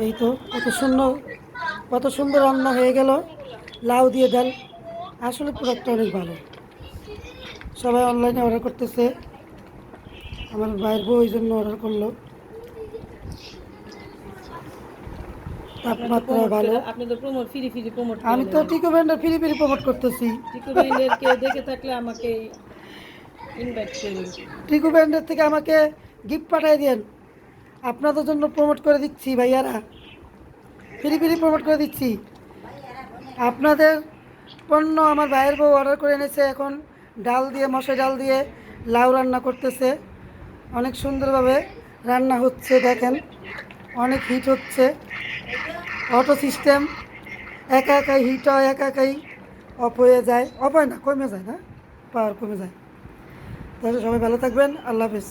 এই তো কত সুন্দর রান্না হয়ে গেল। লাউ দিয়ে ডাল। আসলে প্রোডাক্টটা অনেক ভালো। সবাই অনলাইনে অর্ডার করতেছে। আমার ভাইয়ের বউ ওই জন্য অর্ডার করলো। তাপমাত্রা ভালো। আপনি তো প্রমোট ফ্রি প্রমোট করে আমি তো নেবেন। টিকো ব্র্যান্ডের ফ্রি ফ্রি প্রমোট করতেছি। টিকু ব্র্যান্ডের কেউ দেখে থাকলে আমাকে ইনভাইট করুন। টিকো ব্র্যান্ডের থেকে আমাকে গিফট পাঠিয়ে দেন। আপনাদের জন্য প্রমোট করে দিচ্ছি ভাইয়ারা। ফ্রি ফ্রি প্রমোট করে দিচ্ছি। আপনাদের পণ্য আমার ভাইয়ের বউ অর্ডার করে এনেছে। এখন ডাল দিয়ে, মশাই ডাল দিয়ে লাউ রান্না করতেছে। অনেক সুন্দরভাবে রান্না হচ্ছে, দেখেন। অনেক হিট হচ্ছে। Auto system. একা একাই হিট হয়, একা একাই অফ হয়ে যায়। অফ হয় না, কমে যায় না, পাওয়ার কমে যায়। তাহলে সবাই ভালো থাকবেন। আল্লাহ হাফিজ।